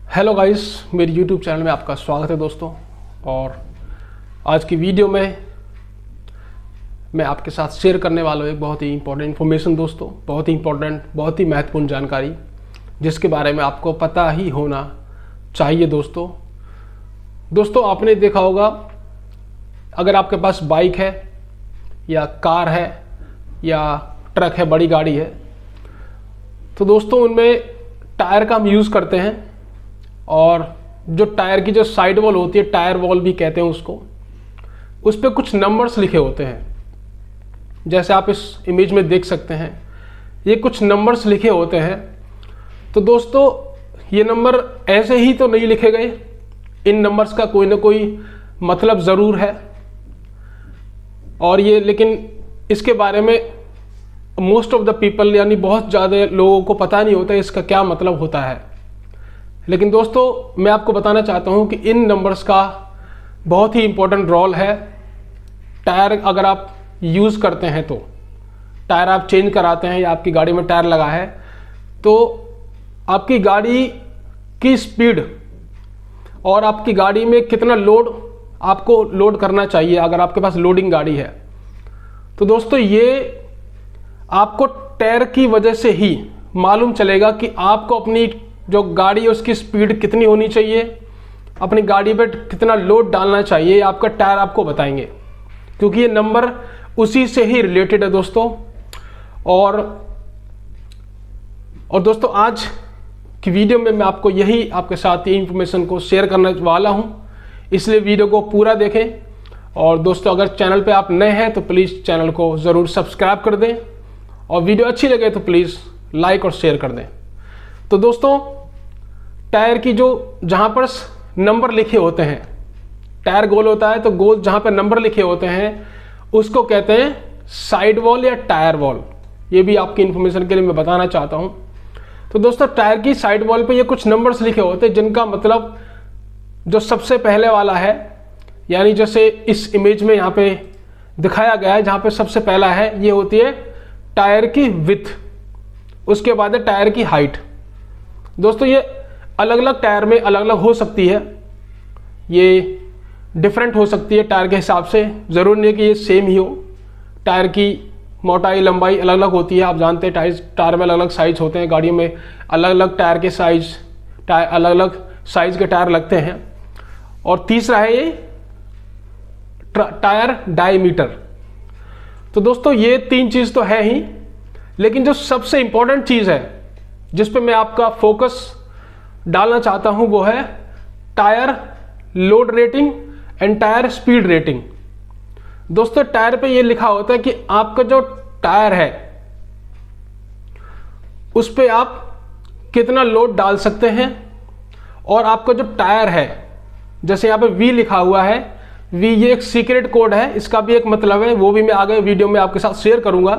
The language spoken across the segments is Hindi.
हेलो गाइस, मेरी यूट्यूब चैनल में आपका स्वागत है दोस्तों। और आज की वीडियो में मैं आपके साथ शेयर करने वाला हूँ एक बहुत ही इंपॉर्टेंट इन्फॉर्मेशन दोस्तों, बहुत ही इंपॉर्टेंट, बहुत ही महत्वपूर्ण जानकारी जिसके बारे में आपको पता ही होना चाहिए दोस्तों आपने देखा होगा, अगर आपके पास बाइक है या कार है या ट्रक है, बड़ी गाड़ी है, तो दोस्तों उनमें टायर का हम यूज़ करते हैं। और जो टायर की जो साइड वॉल होती है, टायर वॉल भी कहते हैं उसको, उस पर कुछ नंबर्स लिखे होते हैं। जैसे आप इस इमेज में देख सकते हैं, ये कुछ नंबर्स लिखे होते हैं। तो दोस्तों ये नंबर ऐसे ही तो नहीं लिखे गए, इन नंबर्स का कोई ना कोई मतलब ज़रूर है। और ये लेकिन इसके बारे में मोस्ट ऑफ द पीपल यानी बहुत ज़्यादा लोगों को पता नहीं होता इसका क्या मतलब होता है। लेकिन दोस्तों मैं आपको बताना चाहता हूं कि इन नंबर्स का बहुत ही इंपॉर्टेंट रोल है। टायर अगर आप यूज़ करते हैं, तो टायर आप चेंज कराते हैं या आपकी गाड़ी में टायर लगा है, तो आपकी गाड़ी की स्पीड और आपकी गाड़ी में कितना लोड आपको लोड करना चाहिए, अगर आपके पास लोडिंग गाड़ी है, तो दोस्तों ये आपको टायर की वजह से ही मालूम चलेगा कि आपको अपनी जो गाड़ी है उसकी स्पीड कितनी होनी चाहिए, अपनी गाड़ी पे कितना लोड डालना चाहिए, आपका टायर आपको बताएंगे, क्योंकि ये नंबर उसी से ही रिलेटेड है दोस्तों। और दोस्तों आज की वीडियो में मैं आपको यही आपके साथ ये इंफॉर्मेशन को शेयर करने वाला हूं, इसलिए वीडियो को पूरा देखें। और दोस्तों अगर चैनल पे आप नए हैं तो प्लीज़ चैनल को ज़रूर सब्सक्राइब कर दें, और वीडियो अच्छी लगे तो प्लीज़ लाइक और शेयर कर दें। तो दोस्तों टायर की जो जहाँ पर नंबर लिखे होते हैं, टायर गोल होता है तो गोल जहाँ पर नंबर लिखे होते हैं उसको कहते हैं साइड वॉल या टायर वॉल। ये भी आपकी इन्फॉर्मेशन के लिए मैं बताना चाहता हूँ। तो दोस्तों टायर की साइड वॉल पे ये कुछ नंबर्स लिखे होते हैं जिनका मतलब जो सबसे पहले वाला है, यानी जैसे इस इमेज में यहाँ पे दिखाया गया है, जहाँ पे सबसे पहला है ये होती है टायर की विड्थ, उसके बाद है टायर की हाइट। दोस्तों ये अलग अलग टायर में अलग अलग हो सकती है, ये डिफरेंट हो सकती है टायर के हिसाब से, ज़रूर नहीं कि ये सेम ही हो। टायर की मोटाई लंबाई अलग अलग होती है, आप जानते हैं टायर में अलग अलग साइज होते हैं, गाड़ियों में अलग अलग टायर के साइज, अलग अलग साइज के टायर लगते हैं। और तीसरा है ये टायर डायमीटर। तो दोस्तों ये तीन चीज़ तो है ही, लेकिन जो सबसे इंपॉर्टेंट चीज़ है जिस पे मैं आपका फोकस डालना चाहता हूं वो है tyre load rating and tyre speed rating. दोस्तों टायर पे ये लिखा होता है कि आपका जो टायर है उस पे आप कितना लोड डाल सकते हैं, और आपका जो टायर है, जैसे यहाँ पे वी लिखा हुआ है, वी ये एक सीक्रेट कोड है, इसका भी एक मतलब है, वो भी मैं आगे वीडियो में आपके साथ शेयर करूंगा।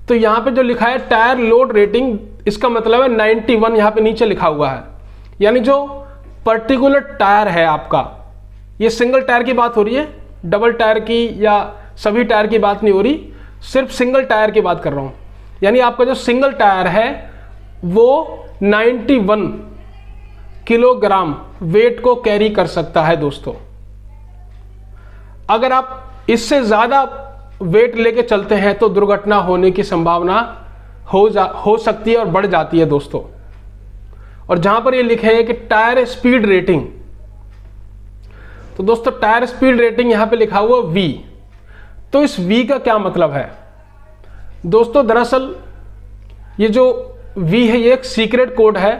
तो यहाँ पे जो लिखा है टायर लोड रेटिंग, इसका मतलब है 91 यहाँ पे नीचे लिखा हुआ है। यानी जो पर्टिकुलर टायर है आपका, ये सिंगल टायर की बात हो रही है, डबल टायर की या सभी टायर की बात नहीं हो रही, सिर्फ सिंगल टायर की बात कर रहा हूँ। यानी आपका जो सिंगल टायर है वो 91 किलोग्राम वेट को कैरी कर सकता है दोस्तों। अगर आप इससे ज़्यादा वेट लेके चलते हैं तो दुर्घटना होने की संभावना हो सकती है और बढ़ जाती है दोस्तों। और जहां पर ये लिखे है कि टायर स्पीड रेटिंग, तो दोस्तों टायर स्पीड रेटिंग यहां पे लिखा हुआ V। तो इस V का क्या मतलब है दोस्तों? दरअसल ये जो V है ये एक सीक्रेट कोड है,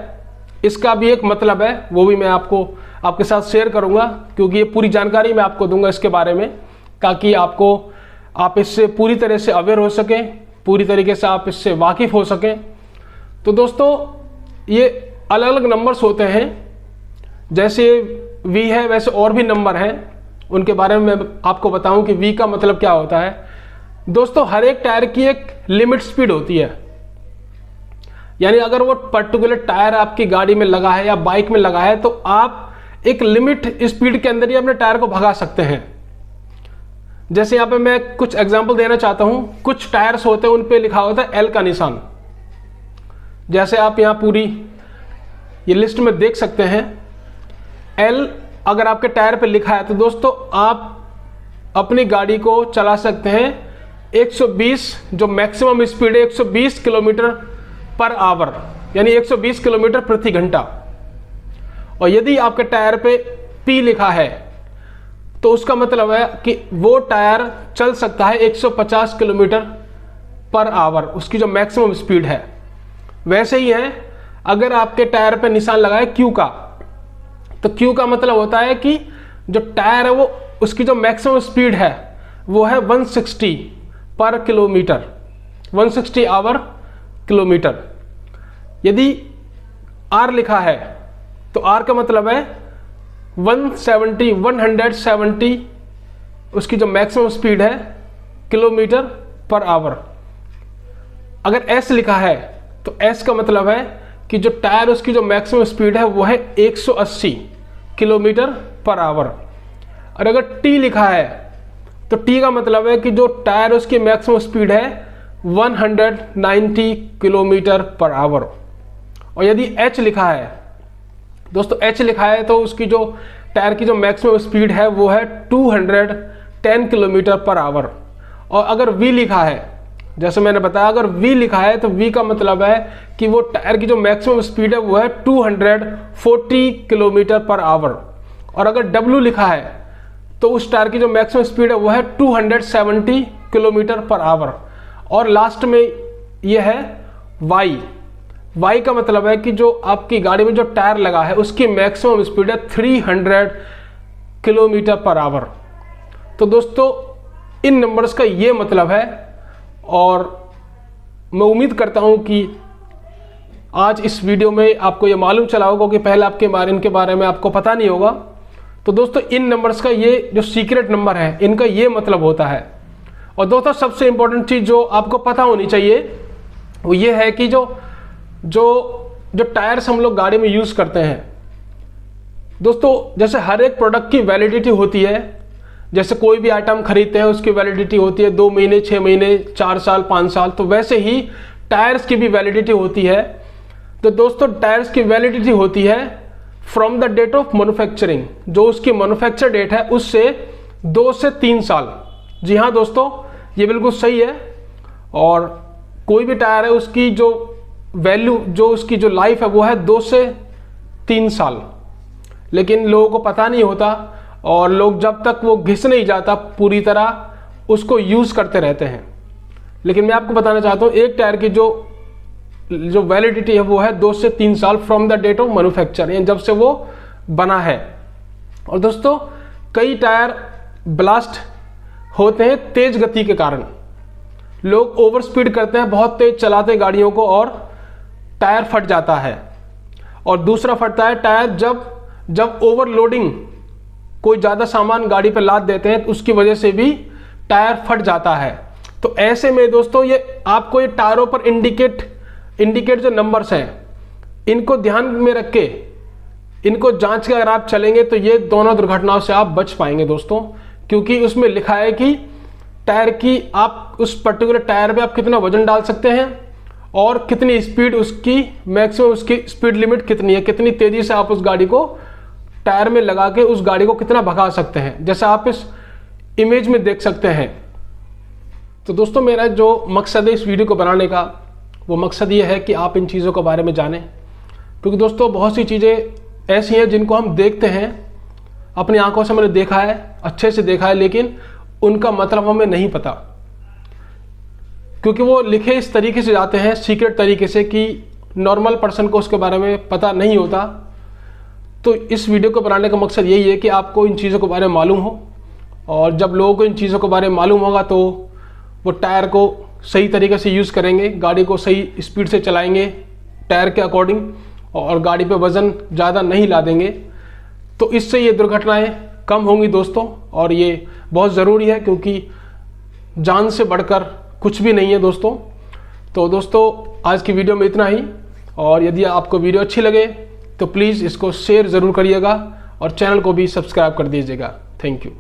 इसका भी एक मतलब है, वो भी मैं आपके साथ शेयर करूंगा, क्योंकि ये पूरी जानकारी मैं आपको दूंगा इसके बारे में, ताकि आप इससे पूरी तरह से अवेयर हो सकें, पूरी तरीके से आप इससे वाकिफ हो सकें। तो दोस्तों ये अलग अलग नंबर्स होते हैं, जैसे V है वैसे और भी नंबर हैं, उनके बारे में मैं आपको बताऊं कि V का मतलब क्या होता है। दोस्तों हर एक टायर की एक लिमिट स्पीड होती है, यानी अगर वो पर्टिकुलर टायर आपकी गाड़ी में लगा है या बाइक में लगा है, तो आप एक लिमिट स्पीड के अंदर ही अपने टायर को भगा सकते हैं। जैसे यहाँ पे मैं कुछ एग्जांपल देना चाहता हूं, कुछ टायर्स होते हैं उन पे लिखा होता है L का निशान। जैसे आप यहाँ पूरी ये लिस्ट में देख सकते हैं। L अगर आपके टायर पे लिखा है तो दोस्तों आप अपनी गाड़ी को चला सकते हैं 120, जो मैक्सिमम स्पीड है 120 किलोमीटर पर आवर, यानी 120 किलोमीटर प्रति घंटा। और यदि आपके टायर पे P लिखा है तो उसका मतलब है कि वो टायर चल सकता है 150 किलोमीटर पर आवर, उसकी जो मैक्सिमम स्पीड है। वैसे ही है अगर आपके टायर पे निशान लगा है Q का, तो Q का मतलब होता है कि जो टायर है वो उसकी जो मैक्सिमम स्पीड है वो है 160 पर किलोमीटर, 160 आवर किलोमीटर। यदि R लिखा है तो R का मतलब है 170 उसकी जो मैक्सिमम स्पीड है किलोमीटर पर आवर। अगर S लिखा है तो S का मतलब है कि जो टायर उसकी जो मैक्सिमम स्पीड है वो है 180 किलोमीटर पर आवर। और अगर T लिखा है तो T का मतलब है कि जो टायर उसकी मैक्सिमम स्पीड है 190 किलोमीटर पर आवर। और यदि H लिखा है दोस्तों, H लिखा है तो उसकी जो टायर की जो मैक्सिमम स्पीड है वो है 210 किलोमीटर पर आवर। और अगर V लिखा है, जैसे मैंने बताया, अगर V लिखा है तो V का मतलब है कि वो टायर की जो मैक्सिमम स्पीड है वो है 240 किलोमीटर पर आवर। और अगर W लिखा है तो उस टायर की जो मैक्सिमम स्पीड है वो है 270 किलोमीटर पर आवर। और लास्ट में ये है Y का मतलब है कि जो आपकी गाड़ी में जो टायर लगा है उसकी मैक्सिमम स्पीड है 300 किलोमीटर पर आवर। तो दोस्तों इन नंबर्स का ये मतलब है, और मैं उम्मीद करता हूँ कि आज इस वीडियो में आपको ये मालूम चला होगा कि पहले इनके बारे में आपको पता नहीं होगा। तो दोस्तों इन नंबर्स का ये जो सीक्रेट नंबर है इनका ये मतलब होता है। और दोस्तों सबसे इंपॉर्टेंट चीज़ जो आपको पता होनी चाहिए वो ये है कि जो टायर्स हम लोग गाड़ी में यूज़ करते हैं दोस्तों, जैसे हर एक प्रोडक्ट की वैलिडिटी होती है। जैसे कोई भी आइटम खरीदते हैं उसकी वैलिडिटी होती है 2 महीने, 6 महीने, 4 साल, 5 साल। तो वैसे ही टायर्स की भी वैलिडिटी होती है। तो दोस्तों टायर्स की वैलिडिटी होती है from the date of manufacturing, जो उसकी मैन्युफैक्चर डेट है उससे 2 से 3 साल। जी हाँ दोस्तों, ये बिल्कुल सही है। और कोई भी टायर है उसकी जो वैल्यू, जो उसकी जो लाइफ है वो है 2 से 3 साल। लेकिन लोगों को पता नहीं होता और लोग जब तक वो घिस नहीं जाता पूरी तरह उसको यूज़ करते रहते हैं। लेकिन मैं आपको बताना चाहता हूँ एक टायर की जो वैलिडिटी है वो है 2 से 3 साल from the date of manufacture, यानी जब से वो बना है। और दोस्तों कई टायर ब्लास्ट होते हैं तेज गति के कारण। लोग ओवर स्पीड करते हैं, बहुत तेज चलाते हैं गाड़ियों को और टायर फट जाता है। और दूसरा फटता है टायर जब ओवरलोडिंग, कोई ज़्यादा सामान गाड़ी पर लाद देते हैं तो उसकी वजह से भी टायर फट जाता है। तो ऐसे में दोस्तों ये आपको ये टायरों पर इंडिकेट जो नंबर्स हैं इनको ध्यान में रख के इनको जांच के अगर आप चलेंगे तो ये दोनों दुर्घटनाओं से आप बच पाएंगे दोस्तों। क्योंकि उसमें लिखा है कि टायर की आप उस पर्टिकुलर टायर पे आप कितना वजन डाल सकते हैं और कितनी स्पीड उसकी मैक्सिमम, उसकी स्पीड लिमिट कितनी है, कितनी तेज़ी से आप उस गाड़ी को टायर में लगा के उस गाड़ी को कितना भगा सकते हैं, जैसा आप इस इमेज में देख सकते हैं। तो दोस्तों मेरा जो मकसद है इस वीडियो को बनाने का वो मकसद ये है कि आप इन चीज़ों के बारे में जानें। क्योंकि दोस्तों बहुत सी चीज़ें ऐसी हैं जिनको हम देखते हैं, अपनी आंखों से मैंने देखा है, अच्छे से देखा है, लेकिन उनका मतलब हमें नहीं पता। क्योंकि वो लिखे इस तरीके से जाते हैं, सीक्रेट तरीके से, कि नॉर्मल पर्सन को उसके बारे में पता नहीं होता। तो इस वीडियो को बनाने का मकसद यही है कि आपको इन चीज़ों के बारे में मालूम हो, और जब लोगों को इन चीज़ों के बारे में मालूम होगा तो वो टायर को सही तरीके से यूज़ करेंगे, गाड़ी को सही स्पीड से चलाएंगे टायर के अकॉर्डिंग, और गाड़ी पे वज़न ज़्यादा नहीं ला देंगे। तो इससे ये दुर्घटनाएं कम होंगी दोस्तों, और ये बहुत ज़रूरी है क्योंकि जान से बढ़कर कुछ भी नहीं है दोस्तों। तो दोस्तों आज की वीडियो में इतना ही, और यदि आपको वीडियो अच्छी लगे तो प्लीज़ इसको शेयर ज़रूर करिएगा और चैनल को भी सब्सक्राइब कर दीजिएगा। Thank you.